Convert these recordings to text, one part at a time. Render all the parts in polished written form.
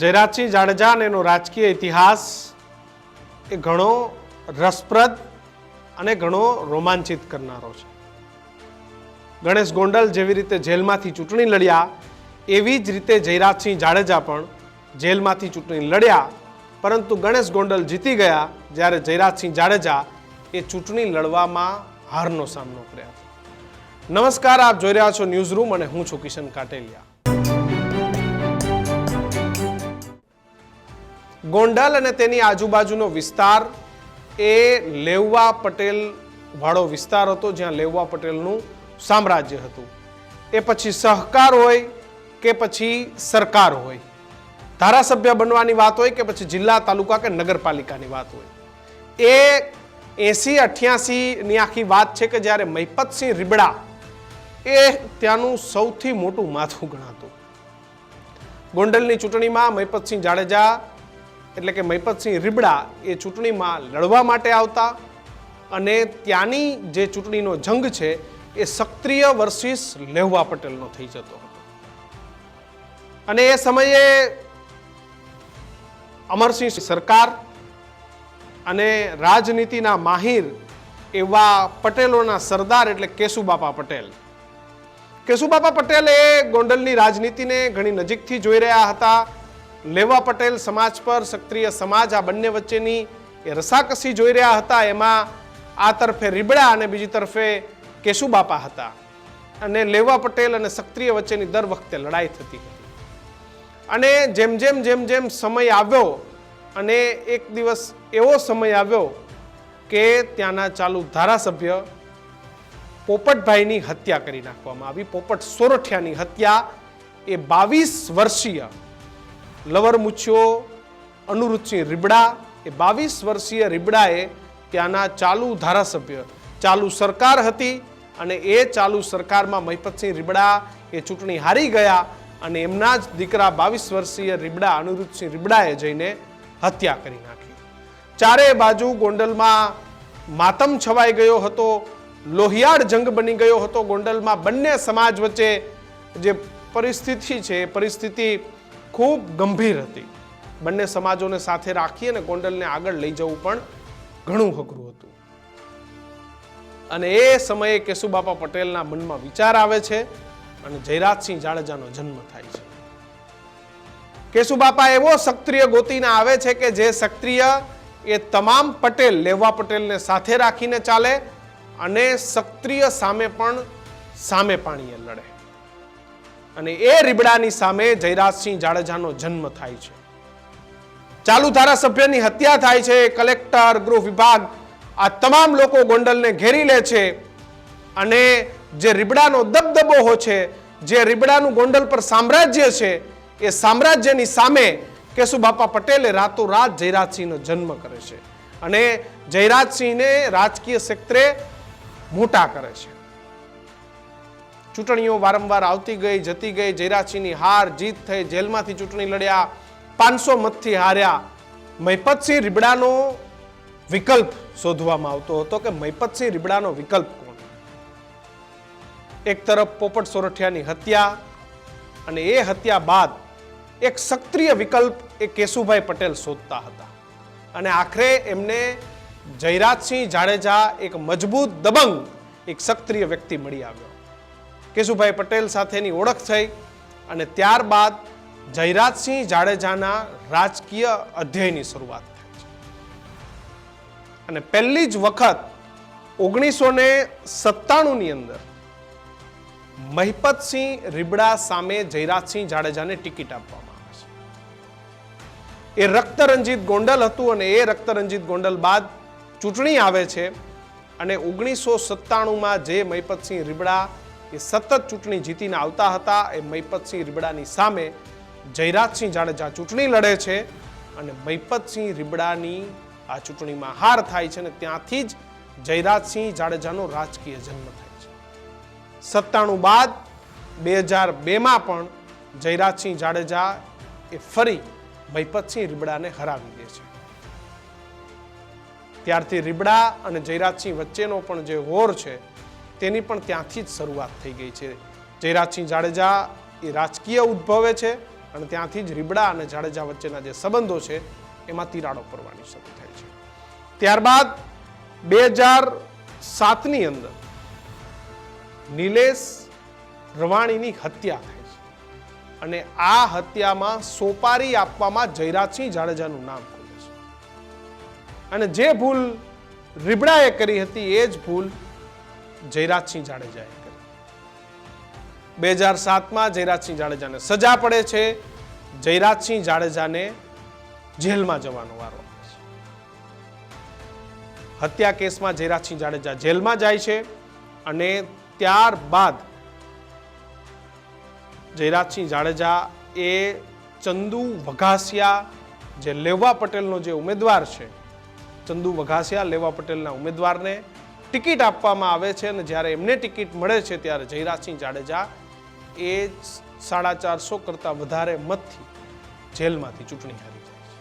જયરાજસિંહ જાડેજા અને એનો રાજકીય ઇતિહાસ એ ઘણો રસપ્રદ અને ઘણો રોમાંચિત કરનારો છે. ગણેશ ગોંડલ જેવી રીતે જેલમાંથી ચૂંટણી લડ્યા એવી જ રીતે જયરાજસિંહ જાડેજા પણ જેલમાંથી ચૂંટણી લડ્યા, પરંતુ ગણેશ ગોંડલ જીતી ગયા જ્યારે જયરાજસિંહ જાડેજા એ ચૂંટણી લડવામાં હારનો સામનો કર્યો. નમસ્કાર, આપ જોઈ રહ્યા છો ન્યૂઝ રૂમ અને હું છું કિશન કાટેલિયા. ગોંડલ અને તેની આજુબાજુનો વિસ્તાર એ લેઉવા પટેલ વાળો વિસ્તાર હતો, જ્યાં લેઉવા પટેલનું સામ્રાજ્ય હતું. એ પછી સહકાર હોય કે પછી સરકાર હોય, ધારાસભ્ય બનવાની વાત હોય કે પછી જિલ્લા, તાલુકા કે નગરપાલિકાની વાત હોય, એ 80-88 ની આખી વાત છે કે જ્યારે મહિપતસિંહ રીબડા એ ત્યાંનું સૌથી મોટું માથું ગણાતું. ગોંડલની ચૂંટણીમાં મહિપતસિંહ જાડેજા એટલે કે મહિપતસિંહ રીબડા એ ચૂંટણીમાં લડવા માટે આવતા અને ત્યાંની જે ચૂંટણીનો જંગ છે એ સક્રિય વર્સિસ લેઉવા પટેલનો થઈ જતો હતો. અને એ સમયે અમરસિંહ સરકાર અને રાજનીતિના માહિર એવા પટેલોના સરદાર એટલે કેશુબાપા પટેલ. કેશુબાપા પટેલ એ ગોંડલની રાજનીતિને ઘણી નજીકથી જોઈ રહ્યા હતા. લેવા પટેલ સમાજ પર સક્રિય સમાજ, આ બંને વચ્ચેની એ રસાકસી જોઈ રહ્યા હતા. એમાં આ તરફે રીબડા અને બીજી તરફે કેશુબાપા હતા અને લેવા પટેલ અને સક્રિય વચ્ચેની દર વખતે લડાઈ થતી હતી. અને જેમ જેમ સમય આવ્યો અને એક દિવસ એવો સમય આવ્યો કે ત્યાંના ચાલુ ધારાસભ્ય પોપટભાઈની હત્યા કરી નાખવામાં આવી. પોપટ સોરઠિયાની હત્યા એ 22 વર્ષીય લવરમુછ્યો અનુરુચિ રીબડા, એ 22 વર્ષીય રીબડાએ ત્યાંના ચાલુ ધારાસભ્ય, ચાલુ સરકાર હતી અને એ ચાલુ સરકારમાં મહિપતસિંહ રીબડા એ ચૂંટણી હારી ગયા અને એમના જ દીકરા 22 વર્ષીય રીબડા અનુરુચિ રીબડાએ જઈને હત્યા કરી નાખી. ચારે બાજુ ગોંડલમાં માતમ છવાઈ ગયો હતો, લોહિયાળ જંગ બની ગયો હતો. ગોંડલમાં બંને સમાજ વચ્ચે જે પરિસ્થિતિ છે એ પરિસ્થિતિ ખૂબ ગંભીર હતી. બંને સમાજોને સાથે રાખી અને ગોંડલને આગળ લઈ જવું પણ ઘણું અઘરું હતું. અને એ સમયે કેશુબાપા પટેલના મનમાં વિચાર આવે છે અને જયરાજસિંહ જાડેજાનો જન્મ થાય છે. કેશુબાપા એવો સક્રિય ગોતીને આવે છે કે જે સક્રિય એ તમામ પટેલ, લેવા પટેલને સાથે રાખીને ચાલે અને સક્રિય સામે પણ સામે પાણીએ લડે. અને એ રીબડાની સામે જયરાજસિંહ જાડેજાનો જન્મ થાય છે. ચાલુ ધારાસભ્યની હત્યા થાય છે. કલેક્ટર, ગૃહ વિભાગ, આ તમામ લોકો ગોંડલને ઘેરી લે છે અને જે રીબડાનો દબદબો છે, જે રીબડાનું ગોંડલ પર સામ્રાજ્ય છે, એ સામ્રાજ્યની સામે કેશુબાપા પટેલે રાતોરાત જયરાજસિંહનો જન્મ કરે છે અને જયરાજસિંહને રાજકીય ક્ષેત્રે મોટા કરે છે. ચૂંટણીઓ વારંવાર આવતી ગઈ, જતી ગઈ. જયરાજસિંહની હાર જીત થઈ, જેલમાંથી ચૂંટણી લડ્યા, 500 મતથી હાર્યા. મહિપતસિંહ રીબડાનો વિકલ્પ શોધવામાં આવતો હતો કે મહિપતસિંહ રીબડાનો વિકલ્પ કોણ. એક તરફ પોપટ સોરઠિયાની હત્યા અને એ હત્યા બાદ એક સક્રિય વિકલ્પ એ કેશુભાઈ પટેલ શોધતા હતા અને આખરે એમને જયરાજસિંહ જાડેજા એક મજબૂત, દબંગ, એક સક્રિય વ્યક્તિ મળી આવ્યો. કેશુભાઈ પટેલ સાથેની ઓળખ થઈ અને ત્યારબાદ જયરાજસિંહ જાડેજાના રાજકીય અધ્યયની શરૂઆત થાય છે. અને પહેલી જ વખત 1997 ની અંદર મહિપતસિંહ રીબડા સામે જયરાજસિંહ જાડેજાને ટિકિટ આપવામાં આવે છે. એ રક્તરંજિત ગોંડલ હતું અને એ રક્તરંજિત ગોંડલ બાદ ચૂંટણી આવે છે અને 1997માં જે મહિપતસિંહ રીબડા એ સતત ચૂંટણી જીતીને આવતા હતા, એ મહિપતસિંહ રીબડાની સામે જયરાજસિંહ જાડેજા ચૂંટણી લડે છે અને મહિપતસિંહ રીબડાની આ ચૂંટણીમાં હાર થાય છે અને ત્યાંથી જ જયરાજસિંહ જાડેજાનો રાજકીય જન્મ થાય છે. 97 બાદ 2002માં પણ જયરાજસિંહ જાડેજા એ ફરી મહિપતસિંહ રીબડાને હરાવી દે છે. ત્યારથી રીબડા અને જયરાજસિંહ વચ્ચેનો પણ જે વોર છે તેની પણ ત્યાંથી જ શરૂઆત થઈ ગઈ છે. જયરાજસિંહ જાડેજા એ રાજકીય ઉદ્ભવે છે અને ત્યાંથી જ રીબડા અને જાડેજા વચ્ચેના જે સંબંધો છે એમાં તિરાડો પડવાની શરૂ થાય છે. ત્યારબાદ 2007ની અંદર નિલેશ રવાણીની હત્યા થાય છે અને આ હત્યામાં સોપારી આપવામાં જયરાજસિંહ જાડેજાનું નામ ખુલે છે. અને જે ભૂલ રીબડાએ કરી હતી એ જ ભૂલ જયરાજસિંહ જાડેજાએ કરી. 2007માં જયરાજસિંહ જાડેજાને સજા પડે છે. જયરાજસિંહ જાડેજાને જેલમાં જવાનો વારો આવે છે. હત્યા કેસમાં જયરાજસિંહ જાડેજા જેલમાં જાય છે અને ત્યારબાદ જયરાજસિંહ જાડેજા એ ચંદુ વઘાસિયા જે લેવા પટેલનો જે ઉમેદવાર છે, ચંદુ વઘાસિયા લેવા પટેલના ઉમેદવારને ટિકિટ આપવામાં આવે છે અને જ્યારે એમને ટિકિટ મળે છે ત્યારે જયરાજસિંહ જાડેજા એ 450 કરતા વધારે મતથી જેલમાંથી ચૂંટણી હારી જાય છે.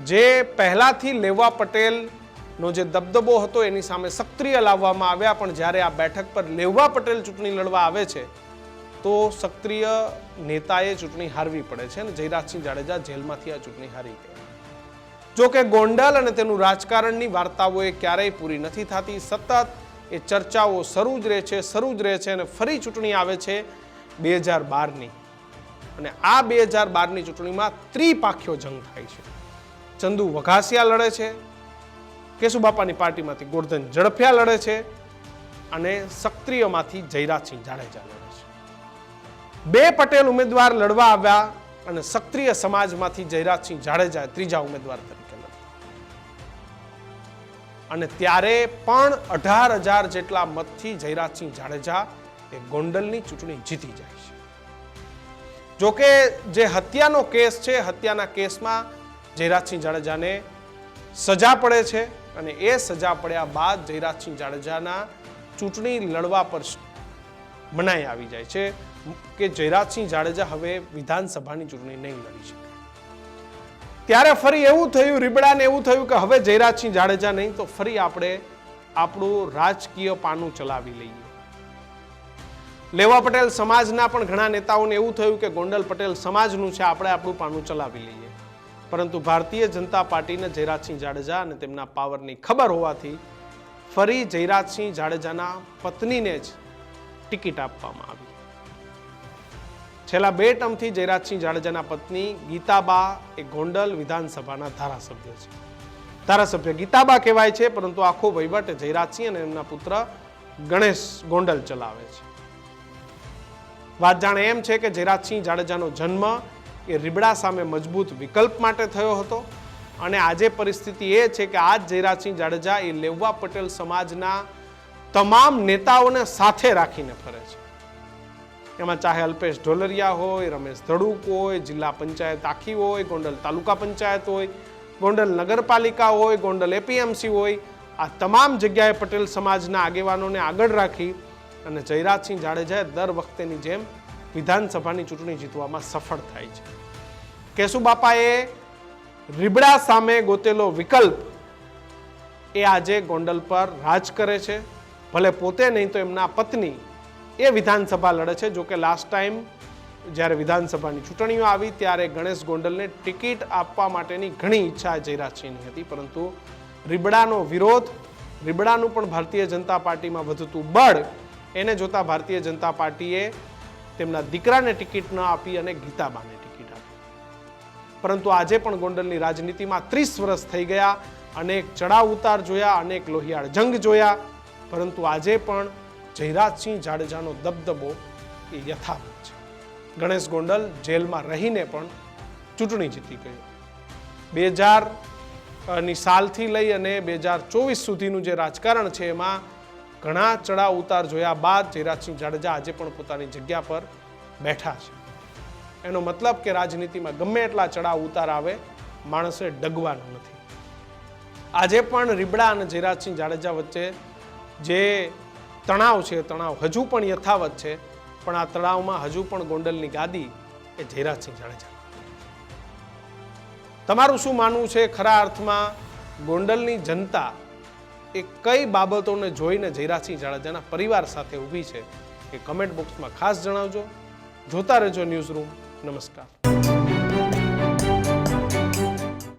જે પહેલાથી લેવા પટેલનો જે દબદબો હતો એની સામે સક્રિય લાવવામાં આવ્યા, પણ જ્યારે આ બેઠક પર લેવા પટેલ ચૂંટણી લડવા આવે છે તો સક્રિય નેતાએ ચૂંટણી હારવી પડે છે અને જયરાજસિંહ જાડેજા જેલમાંથી આ ચૂંટણી હારી ગયા. જો કે ગોંડલ અને તેનું રાજકારણની વાર્તાઓ એ ક્યારેય પૂરી નથી થતી. સતત એ ચર્ચાઓ શરૂ જ રહે છે અને ફરી ચૂંટણી આવે છે 2012ની અને આ 2012ની ચૂંટણીમાં ત્રિપાખ્યો જંગ થાય છે. ચંદુ વઘાસિયા લડે છે, કેશુબાપાની પાર્ટીમાંથી ગોરધન ઝડફિયા લડે છે અને સક્રિયમાંથી જયરાજસિંહ જાડેજા લડે છે. બે પટેલ ઉમેદવાર લડવા આવ્યા અને સક્રિય સમાજમાંથી જયરાજસિંહ જાડેજા ત્રીજા ઉમેદવાર તરીકે લડ્યા અને ત્યારે પણ 18,000 જેટલા મતથી જયરાજસિંહ જાડેજા એ ગોંડલની ચૂંટણી જીતી જાય છે. જોકે જે હત્યાનો કેસ છે, હત્યાના કેસમાં જયરાજસિંહ જાડેજાને સજા પડે છે અને એ સજા પડ્યા બાદ જયરાજસિંહ જાડેજાના ચૂંટણી લડવા પર મનાઈ આવી જાય છે કે જયરાજસિંહ જાડેજા હવે વિધાનસભાની ચૂંટણી નહીં લડી શકે. ત્યારે ફરી એવું થયું, રીબડાને એવું થયું કે હવે જયરાજસિંહ જાડેજા નહીં તો ફરી આપણે આપણું રાજકીય પાનું ચલાવી લઈએ. લેવા પટેલ સમાજના પણ ઘણા નેતાઓને એવું થયું કે ગોંડલ પટેલ સમાજનું છે, આપણે આપણું પાનું ચલાવી લઈએ. પરંતુ ભારતીય જનતા પાર્ટીને જયરાજસિંહ જાડેજા અને તેમના પાવરની ખબર હોવાથી ફરી જયરાજસિંહ જાડેજાના પત્નીને જ ટિકિટ આપવામાં આવી. છેલ્લા 2 ટર્મથી જયરાજસિંહ જાડેજાના પત્ની ગીતાબા એ ગોંડલ વિધાનસભાના ધારાસભ્ય છે. ધારાસભ્ય ગીતાબા કહેવાય છે, પરંતુ આખો વહીવટ જયરાજસિંહ અને એમના પુત્ર ગણેશ ગોંડલ ચલાવે છે. વાત જાણે એમ છે કે જયરાજસિંહ જાડેજાનો જન્મ એ રીબડા સામે મજબૂત વિકલ્પ માટે થયો હતો અને આજે પરિસ્થિતિ એ છે કે આજ જયરાજસિંહ જાડેજા એ લેવા પટેલ સમાજના તમામ નેતાઓને સાથે રાખીને ફરે છે. એમાં ચાહે અલ્પેશ ઢોલરિયા હોય, રમેશ ધડુક હોય, જિલ્લા પંચાયત આખી હોય, ગોંડલ તાલુકા પંચાયત હોય, ગોંડલ નગરપાલિકા હોય, ગોંડલ એપીએમસી હોય, આ તમામ જગ્યાએ પટેલ સમાજના આગેવાનોને આગળ રાખી અને જયરાજસિંહ જાડેજા દર વખતેની જેમ વિધાનસભાની ચૂંટણી જીતવામાં સફળ થાય છે. કેશુબાપાએ રીબડા સામે ગોતેલો વિકલ્પ એ આજે ગોંડલ પર રાજ કરે છે. ભલે પોતે નહીં તો એમના પત્ની એ વિધાનસભા લડે છે. જોકે લાસ્ટ ટાઈમ જ્યારે વિધાનસભાની ચૂંટણીઓ આવી ત્યારે ગણેશ ગોંડલને ટિકિટ આપવા માટેની ઘણી ઈચ્છા જયરાજસિંહની હતી, પરંતુ રીબડાનો વિરોધ, રીબડાનું પણ ભારતીય જનતા પાર્ટીમાં વધતું બળ એને જોતા ભારતીય જનતા પાર્ટીએ તેમના દીકરાને ટિકિટ ન આપી અને ગીતાબાને ટિકિટ આપી. પરંતુ આજે પણ ગોંડલની રાજનીતિમાં 30 વર્ષ થઈ ગયા, અનેક ચડાવ ઉતાર જોયા, અનેક લોહિયાળ જંગ જોયા, પરંતુ આજે પણ જયરાજસિંહ જાડેજાનો દબદબો એ યથાવત છે. ગણેશ ગોંડલ જેલમાં રહીને પણ ચૂંટણી જીતી ગયો. 2000ની સાલથી લઈ અને 2024 સુધીનું જે રાજકારણ છે એમાં ઘણા ચડાવ ઉતાર જોયા બાદ જયરાજસિંહ જાડેજા આજે પણ પોતાની જગ્યા પર બેઠા છે. એનો મતલબ કે રાજનીતિમાં ગમે એટલા ચડાવ ઉતાર આવે, માણસે ડગવાનું નથી. આજે પણ રીબડા અને જયરાજસિંહ જાડેજા વચ્ચે જે તણાવ છે, તણાવ હજુ પણ યથાવત છે, પણ આ તણાવમાં હજુ પણ ગોંડલની ગાદી એ જયરાજસિંહ જાડેજા. તમારું શું માનવું છે? ખરા અર્થમાં ગોંડલની જનતા એ કઈ બાબતોને જોઈને જયરાજસિંહ જાડેજાના પરિવાર સાથે ઊભી છે એ કમેન્ટ બોક્સમાં ખાસ જણાવજો. જોતા રહેજો ન્યૂઝ રૂમ. નમસ્કાર.